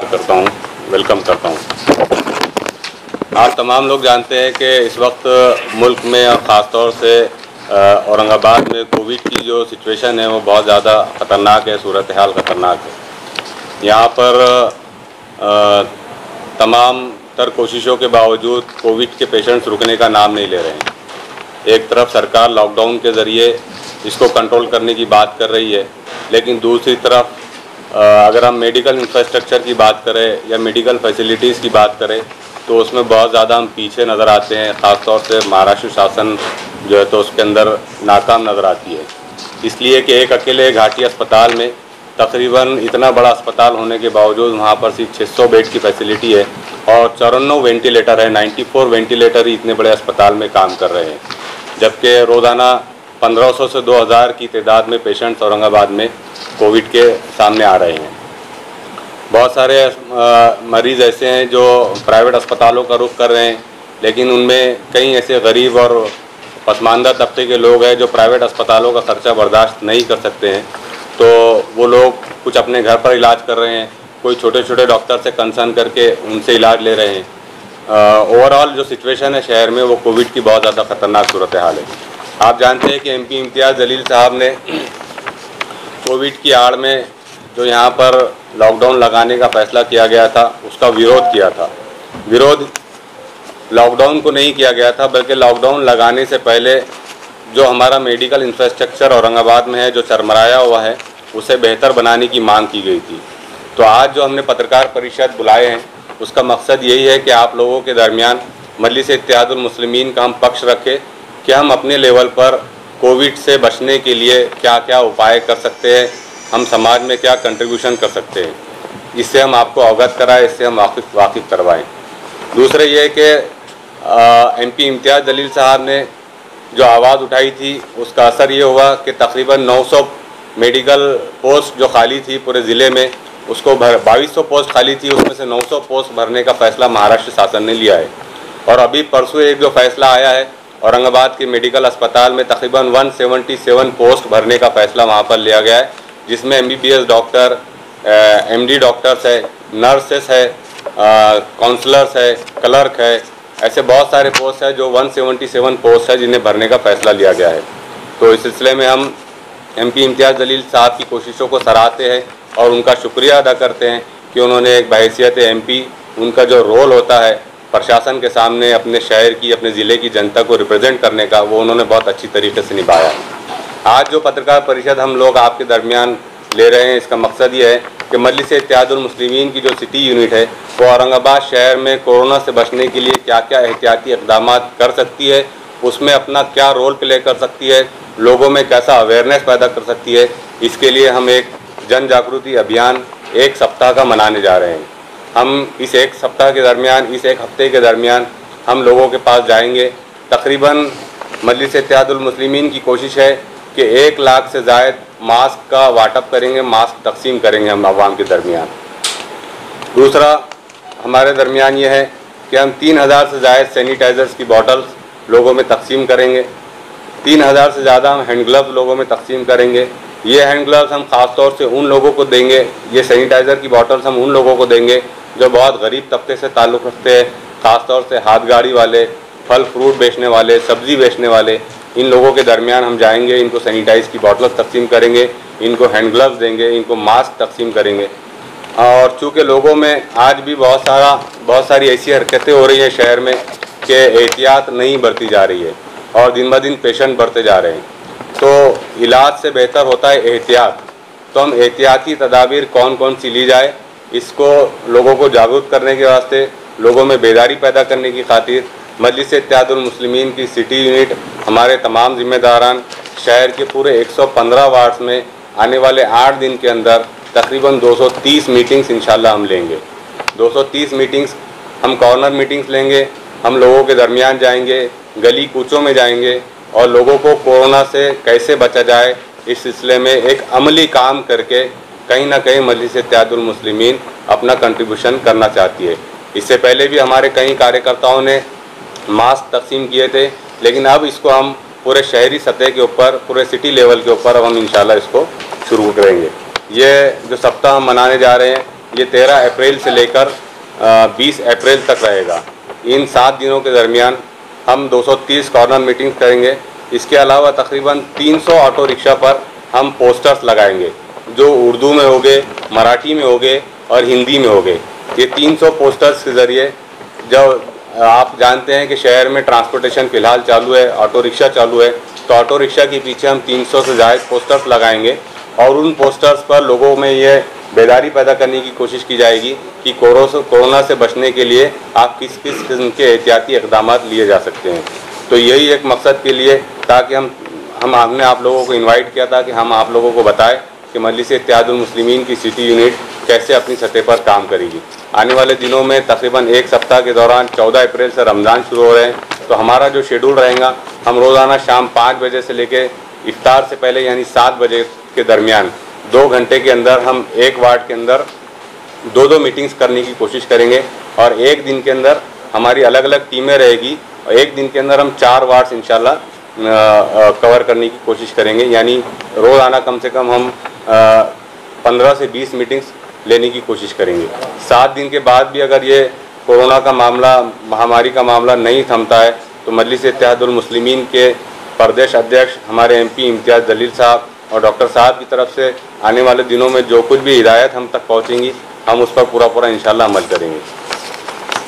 करता हूँ, वेलकम करता हूँ। आप तमाम लोग जानते हैं कि इस वक्त मुल्क में और ख़ास तौर से औरंगाबाद में कोविड की जो सिचुएशन है वो बहुत ज़्यादा ख़तरनाक है, सूरत हाल ख़तरनाक है। यहाँ पर तमाम तर कोशिशों के बावजूद कोविड के पेशेंट्स रुकने का नाम नहीं ले रहे हैं। एक तरफ सरकार लॉकडाउन के ज़रिए इसको कंट्रोल करने की बात कर रही है, लेकिन दूसरी तरफ अगर हम मेडिकल इंफ्रास्ट्रक्चर की बात करें या मेडिकल फैसिलिटीज़ की बात करें तो उसमें बहुत ज़्यादा हम पीछे नज़र आते हैं। ख़ास तौर से महाराष्ट्र शासन जो है तो उसके अंदर नाकाम नज़र आती है, इसलिए कि एक अकेले घाटी अस्पताल में तकरीबन इतना बड़ा अस्पताल होने के बावजूद वहाँ पर सिर्फ 600 बेड की फैसिलिटी है और 94 वेंटिलेटर है। 94 वेंटिलेटर ही इतने बड़े अस्पताल में काम कर रहे हैं, जबकि रोज़ाना 1500 से 2000 की तादाद में पेशेंट्स औरंगाबाद में कोविड के सामने आ रहे हैं। बहुत सारे मरीज़ ऐसे हैं जो प्राइवेट अस्पतालों का रुख कर रहे हैं, लेकिन उनमें कई ऐसे गरीब और पसमानदा तबके के लोग हैं जो प्राइवेट अस्पतालों का खर्चा बर्दाश्त नहीं कर सकते हैं, तो वो लोग कुछ अपने घर पर इलाज कर रहे हैं, कोई छोटे छोटे डॉक्टर से कंसर्न करके उनसे इलाज ले रहे हैं। ओवरऑल जो सिचुएशन है शहर में वो कोविड की बहुत ज़्यादा ख़तरनाक सूरत हाल है। आप जानते हैं कि MP इम्तियाज़ जलील साहब ने कोविड की आड़ में जो यहाँ पर लॉकडाउन लगाने का फ़ैसला किया गया था उसका विरोध किया था। विरोध लॉकडाउन को नहीं किया गया था, बल्कि लॉकडाउन लगाने से पहले जो हमारा मेडिकल इंफ्रास्ट्रक्चर औरंगाबाद में है जो चरमराया हुआ है उसे बेहतर बनाने की मांग की गई थी। तो आज जो हमने पत्रकार परिषद बुलाए हैं उसका मकसद यही है कि आप लोगों के दरमियान मजलिस इत्तेहादुल मुस्लिमीन का हम पक्ष रखें कि हम अपने लेवल पर कोविड से बचने के लिए क्या क्या उपाय कर सकते हैं, हम समाज में क्या कंट्रीब्यूशन कर सकते हैं, इससे हम आपको अवगत कराएं, इससे हम वाकिफ़ करवाएं। दूसरे ये कि MP इम्तियाज़ जलील साहब ने जो आवाज़ उठाई थी उसका असर ये हुआ कि तकरीबन 900 मेडिकल पोस्ट जो खाली थी पूरे ज़िले में उसको 2200 पोस्ट खाली थी, उसमें से 900 पोस्ट भरने का फ़ैसला महाराष्ट्र शासन ने लिया है। और अभी परसों एक जो फ़ैसला आया है औरंगाबाद के मेडिकल अस्पताल में तकरीबन 177 पोस्ट भरने का फ़ैसला वहाँ पर लिया गया है, जिसमें MBBS डॉक्टर, MD डॉक्टर्स है, नर्सेस है, काउंसलर्स है, क्लर्क है, ऐसे बहुत सारे पोस्ट है जो 177 पोस्ट है जिन्हें भरने का फ़ैसला लिया गया है। तो इस सिलसिले में हम MP इम्तियाज़ जलील साहब की कोशिशों को सराहते हैं और उनका शुक्रिया अदा करते हैं कि उन्होंने एक बहैसियत MP उनका जो रोल होता है प्रशासन के सामने अपने शहर की, अपने ज़िले की जनता को रिप्रेजेंट करने का, वो उन्होंने बहुत अच्छी तरीके से निभाया। आज जो पत्रकार परिषद हम लोग आपके दरमियान ले रहे हैं इसका मकसद ये है कि मजलिस इत्तेहादुल मुस्लिमीन की जो सिटी यूनिट है वो औरंगाबाद शहर में कोरोना से बचने के लिए क्या क्या एहतियाती इक़दाम कर सकती है, उसमें अपना क्या रोल प्ले कर सकती है, लोगों में कैसा अवेयरनेस पैदा कर सकती है, इसके लिए हम एक जन जागृति अभियान 1 सप्ताह का मनाने जा रहे हैं। हम इस 1 सप्ताह के दरमियान, इस 1 हफ्ते के दरमियान हम लोगों के पास जाएंगे। तकरीबन मजलिस इत्तेहादुल मुस्लिमीन की कोशिश है कि 1 लाख से ज़ायद मास्क का वाटअप करेंगे, मास्क तकसीम करेंगे हम आवाम के दरमियान। दूसरा हमारे दरमियान ये है कि हम 3000 से ज़ायद सैनिटाइज़र्स की बॉटल्स लोगों में तकसीम करेंगे। 3000 से ज़्यादा हम हैंड ग्लव्स लोगों में तकसीम करेंगे। ये हैंड ग्लव्स हम ख़ास तौर से उन लोगों को देंगे, ये सैनिटाइज़र की बॉटल्स हम उन लोगों को देंगे जो बहुत गरीब तबके से ताल्लुक़ रखते हैं, ख़ास तौर से हाथ गाड़ी वाले, फल फ्रूट बेचने वाले, सब्ज़ी बेचने वाले, इन लोगों के दरमियान हम जाएंगे, इनको सैनिटाइज़ की बॉटल्स तकसीम करेंगे, इनको हैंड ग्लव्स देंगे, इनको मास्क तकसीम करेंगे। और चूँकि लोगों में आज भी बहुत सारी ऐसी हरकतें हो रही हैं शहर में कि एहतियात नहीं बरती जा रही है और दिन ब दिन पेशेंट बढ़ते जा रहे हैं, तो इलाज से बेहतर होता है एहतियात। तो हम एहतियाती तदाबीर कौन कौन सी ली जाए, इसको लोगों को जागरूक करने के वास्ते, लोगों में बेदारी पैदा करने की खातिर मजलिस इत्तेहादुल मुस्लिमीन की सिटी यूनिट हमारे तमाम ज़िम्मेदारान शहर के पूरे 115 वार्ड्स में आने वाले 8 दिन के अंदर तकरीबन 230 मीटिंग्स इंशाल्लाह हम लेंगे। 230 मीटिंग्स, हम कॉर्नर मीटिंग्स लेंगे, हम लोगों के दरमियान जाएंगे, गली कूचों में जाएंगे और लोगों को कोरोना से कैसे बचा जाए इस सिलसिले में एक अमली काम करके कहीं ना कहीं मजलिस इत्तेहादुल मुस्लिमीन अपना कंट्रीब्यूशन करना चाहती है। इससे पहले भी हमारे कई कार्यकर्ताओं ने मास्क तकसीम किए थे, लेकिन अब इसको हम पूरे शहरी सतह के ऊपर, पूरे सिटी लेवल के ऊपर अब हम इंशाल्लाह इसको शुरू करेंगे। ये जो सप्ताह हम मनाने जा रहे हैं ये 13 अप्रैल से लेकर 20 अप्रैल तक रहेगा। इन 7 दिनों के दरमियान हम 230 कॉर्नर मीटिंग्स करेंगे। इसके अलावा तकरीबन 300 ऑटो रिक्शा पर हम पोस्टर्स लगाएंगे, जो उर्दू में होंगे, मराठी में होंगे और हिंदी में होंगे। ये 300 पोस्टर्स के ज़रिए, जो आप जानते हैं कि शहर में ट्रांसपोर्टेशन फ़िलहाल चालू है, ऑटो रिक्शा चालू है, तो ऑटो रिक्शा के पीछे हम 300 से ज़्यादा पोस्टर्स लगाएंगे और उन पोस्टर्स पर लोगों में ये बेदारी पैदा करने की कोशिश की जाएगी कि कोरोना से बचने के लिए आप किस किस किस्म के एहतियाती इक़दाम लिए जा सकते हैं। तो यही एक मकसद के लिए, ताकि हमने आप लोगों को इनवाइट किया था कि हम आप लोगों को बताएं कि मजलिस इत्तेहादुल मुस्लिमीन की सिटी यूनिट कैसे अपनी सतह पर काम करेगी। आने वाले दिनों में तकरीबन 1 सप्ताह के दौरान 14 अप्रैल से रमज़ान शुरू हो रहे हैं, तो हमारा जो शेड्यूल रहेगा, हम रोज़ाना शाम 5 बजे से लेके इफ्तार से पहले यानी 7 बजे के दरमियान 2 घंटे के अंदर हम एक वार्ड के अंदर 2-2 मीटिंग्स करने की कोशिश करेंगे और एक दिन के अंदर हमारी अलग अलग टीमें रहेगी और एक दिन के अंदर हम 4 वार्ड्स इंशाल्लाह कवर करने की कोशिश करेंगे। यानी रोज़ाना कम से कम हम 15 से 20 मीटिंग्स लेने की कोशिश करेंगे। 7 दिन के बाद भी अगर ये कोरोना का मामला, महामारी का मामला नहीं थमता है, तो मजलिस इत्तेहादुल मुस्लिमीन के प्रदेश अध्यक्ष हमारे MP इम्तियाज़ जलील साहब और डॉक्टर साहब की तरफ से आने वाले दिनों में जो कुछ भी हिदायत हम तक पहुँचेंगी, हम उस पर पूरा इंशाल्लाह अमल करेंगे।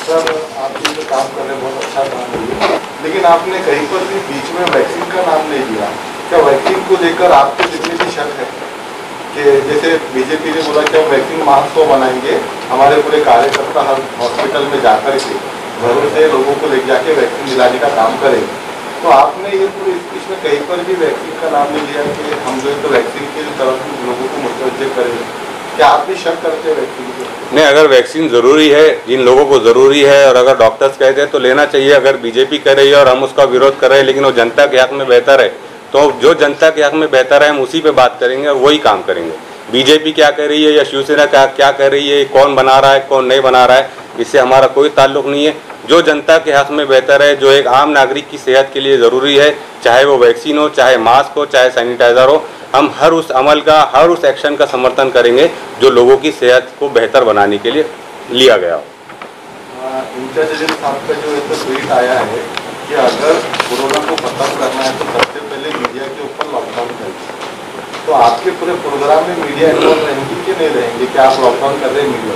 सर, आप जो काम कर रहे हैं बहुत अच्छा काम है, लेकिन आपने कहीं पर भी बीच में वैक्सीन का नाम नहीं दिया। क्या वैक्सीन को लेकर आपको जितनी भी शक है कि जैसे बीजेपी ने बोला कि हम वैक्सीन महोत्सव बनाएंगे, हमारे पूरे कार्यकर्ता हर हॉस्पिटल में जाकर के घरों से लोगों को ले जाके वैक्सीन दिलाने का काम करेंगे, तो आपने ये पूरे इसमें कहीं पर भी वैक्सीन का नाम नहीं लिया कि हम जो है तो वैक्सीन की तरफ लोगों को मुतवज्जे करेंगे। क्या आप भी शक करते हैं वैक्सीन को? नहीं, अगर वैक्सीन ज़रूरी है, जिन लोगों को ज़रूरी है और अगर डॉक्टर्स कहते हैं तो लेना चाहिए। अगर बीजेपी कह रही है और हम उसका विरोध कर रहे हैं, लेकिन वो जनता के हक़ में बेहतर है, तो जो जनता के हक़ में बेहतर है हम उसी पे बात करेंगे और वही काम करेंगे। बीजेपी क्या कह रही है या शिवसेना क्या कह रही है, कौन बना रहा है कौन नहीं बना रहा है, इससे हमारा कोई ताल्लुक़ नहीं है। जो जनता के हक़ में बेहतर है, जो एक आम नागरिक की सेहत के लिए ज़रूरी है, चाहे वो वैक्सीन हो, चाहे मास्क हो, चाहे सैनिटाइज़र हो, हम हर उस अमल का, हर उस एक्शन का समर्थन करेंगे जो लोगों की सेहत को बेहतर बनाने के लिए लिया गया हो। इम्तियाज़ जलील साहब का जो एक ट्वीट आया है कि अगर कोरोना को खत्म करना है तो सबसे पहले मीडिया के ऊपर लॉकडाउन करें, तो आपके पूरे प्रोग्राम में मीडिया इन्वॉल्व रहेंगी कि नहीं रहेंगी? क्या आप लॉकडाउन कर रहे हैं मीडिया?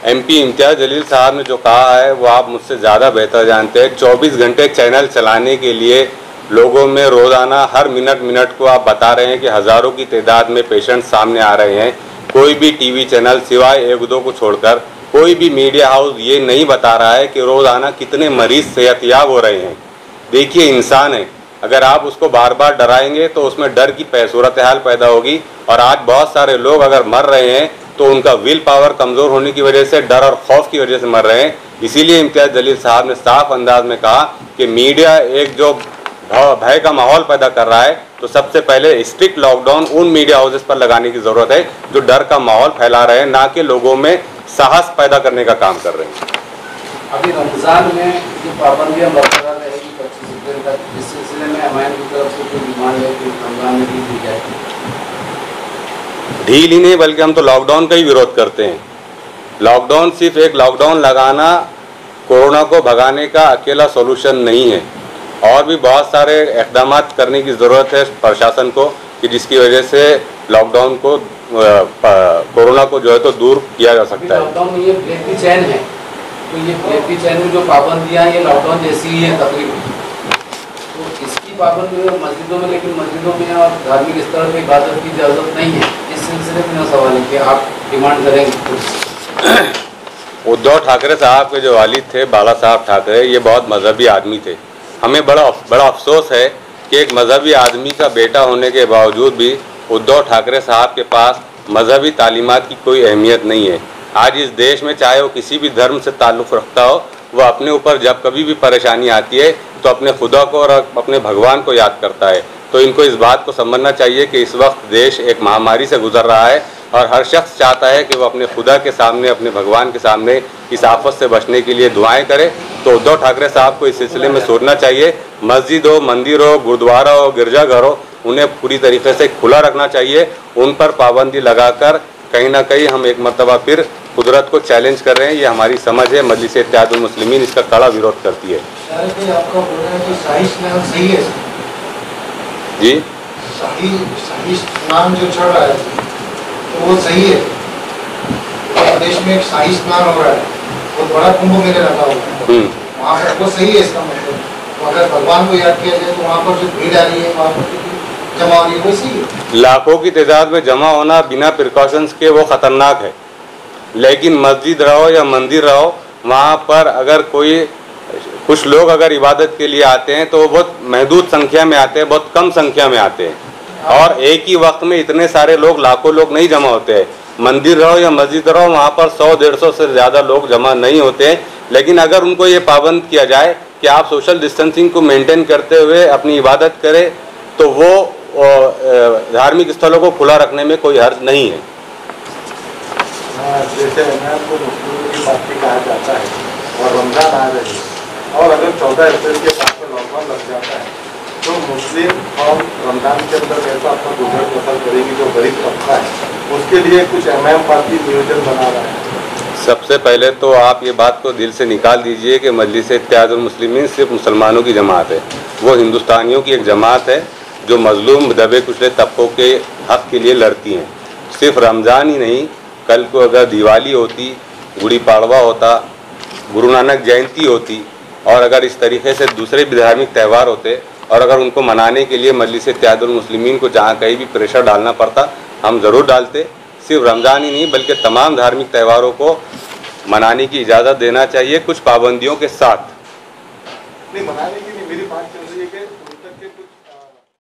MP इम्तियाज़ जलील साहब ने जो कहा है वो आप मुझसे ज़्यादा बेहतर जानते हैं। 24 घंटे चैनल चलाने के लिए लोगों में रोज़ाना हर मिनट को आप बता रहे हैं कि हज़ारों की तादाद में पेशेंट सामने आ रहे हैं। कोई भी TV चैनल सिवाय 1-2 को छोड़कर कोई भी मीडिया हाउस ये नहीं बता रहा है कि रोज़ाना कितने मरीज़ सेहतयाब हो रहे हैं। देखिए, इंसान है, अगर आप उसको बार बार डराएंगे तो उसमें डर की सूरत हाल पैदा होगी और आज बहुत सारे लोग अगर मर रहे हैं तो उनका विल पावर कमज़ोर होने की वजह से, डर और खौफ की वजह से मर रहे हैं। इसीलिए इम्तियाज़ जलील साहब ने साफ अंदाज में कहा कि मीडिया एक जो भय का माहौल पैदा कर रहा है, तो सबसे पहले स्ट्रिक्ट लॉकडाउन उन मीडिया हाउसेस पर लगाने की ज़रूरत है जो डर का माहौल फैला रहे हैं, ना कि लोगों में साहस पैदा करने का काम कर रहे हैं। अभी रमज़ान में जो पाबंदियाँ बरकरार रहेगी 25 अप्रैल तक, इस सिलसिले में हमारे की तरफ से कोई डिमांड है कि रमज़ान में ढील दी जाए? ढील ही नहीं, बल्कि हम तो लॉकडाउन का ही विरोध करते हैं। लॉकडाउन, सिर्फ एक लॉकडाउन लगाना कोरोना को भगाने का अकेला सोल्यूशन नहीं है, और भी बहुत सारे इक़दाम करने की ज़रूरत है प्रशासन को कि जिसकी वजह से लॉकडाउन को, कोरोना को जो है तो दूर किया जा सकता है। लॉकडाउन में ये ब्रेक दी चैन है, तो ये ब्रेक दी चैन में जो पाबंदियाँ ये लॉकडाउन जैसी ही है तकरीबन, तो इसकी पाबंदी मस्जिदों में, लेकिन मस्जिदों में और धार्मिक स्थल पर इबादत की इजाज़त नहीं है। इस सिलसिले में मेरा सवाल है कि आप डिमांड करेंगे? उद्धव ठाकरे साहब के जो वालिद थे, बाला साहब ठाकरे, ये बहुत मजहबी आदमी थे। हमें बड़ा अफसोस है कि एक मजहबी आदमी का बेटा होने के बावजूद भी उद्धव ठाकरे साहब के पास मजहबी तालीमात की कोई अहमियत नहीं है। आज इस देश में चाहे वो किसी भी धर्म से ताल्लुक़ रखता हो, वह अपने ऊपर जब कभी भी परेशानी आती है तो अपने खुदा को और अपने भगवान को याद करता है। तो इनको इस बात को समझना चाहिए कि इस वक्त देश एक महामारी से गुजर रहा है और हर शख्स चाहता है कि वो अपने खुदा के सामने, अपने भगवान के सामने इस आफत से बचने के लिए दुआएं करे। तो उद्धव ठाकरे साहब को इस सिलसिले में सोचना चाहिए। मस्जिद हो, मंदिर हो, गुरुद्वारा हो, गिरजाघर हो, उन्हें पूरी तरीके से खुला रखना चाहिए। उन पर पाबंदी लगाकर कहीं ना कहीं हम एक मरतबा फिर कुदरत को चैलेंज कर रहे हैं। ये हमारी समझ है। मजलिस इत्तेहादुल मुस्लिमीन इसका कड़ा विरोध करती है। आपका बोलना है कि शाही स्नान सही है जी, शाही स्नान जो चल रहा है तो वो सही है। प्रदेश में एक शाही स्नान हो रहा है, बहुत बड़ा कुंभ मेले लगा हुआ है, वहाँ पर वो सही है इसका मतलब? तो अगर भगवान को याद किया जाए तो वहाँ पर जो भीड़ आ रही है, वहाँ पर जमा हो रही है, वो सही है? लाखों की तादाद में जमा होना बिना प्रिकॉशंस के वो ख़तरनाक है। लेकिन मस्जिद रहो या मंदिर रहो, वहाँ पर अगर कोई कुछ लोग अगर इबादत के लिए आते हैं तो वो बहुत महदूद संख्या में आते हैं, बहुत कम संख्या में आते हैं। और एक ही वक्त में इतने सारे लोग, लाखों लोग नहीं जमा होते हैं। मंदिर रहो या मस्जिद रहो, वहाँ पर 100-150 से ज़्यादा लोग जमा नहीं होते हैं। लेकिन अगर उनको ये पाबंद किया जाए कि आप सोशल डिस्टेंसिंग को मेंटेन करते हुए अपनी इबादत करें, तो वो धार्मिक स्थलों को खुला रखने में कोई हर्ज नहीं है। जैसे इमाम को मुस्लिमों की पार्टी कहा जाता है और रमजान आ रही है और अगर 14 अप्रैल के बाद में लॉकडाउन लग जाता है तो मुस्लिम और रमजान के अंदर कैसा अपना गुजर बसर करेगी जो गरीब तबका है, उसके लिए कुछ इमाम पार्टी नियोजन बना रहा है। सबसे पहले तो आप ये बात को दिल से निकाल दीजिए कि मजलिस इत्तेहादुल मुस्लिमीन सिर्फ मुसलमानों की जमात है। वो हिंदुस्तानियों की एक जमात है जो मजलूम दबे कुचले तबकों के हक़ के लिए लड़ती हैं। सिर्फ रमज़ान ही नहीं, कल को अगर दिवाली होती, गुड़ी पाड़वा होता, गुरु नानक जयंती होती और अगर इस तरीके से दूसरे भी धार्मिक त्यौहार होते और अगर उनको मनाने के लिए मजलिस इत्तेहादुल मुस्लिमीन को जहाँ कहीं भी प्रेशर डालना पड़ता, हम ज़रूर डालते। सिर्फ रमज़ान ही नहीं बल्कि तमाम धार्मिक त्यौहारों को मनाने की इजाज़त देना चाहिए, कुछ पाबंदियों के साथ। नहीं, मनाने की नहीं, मेरी बात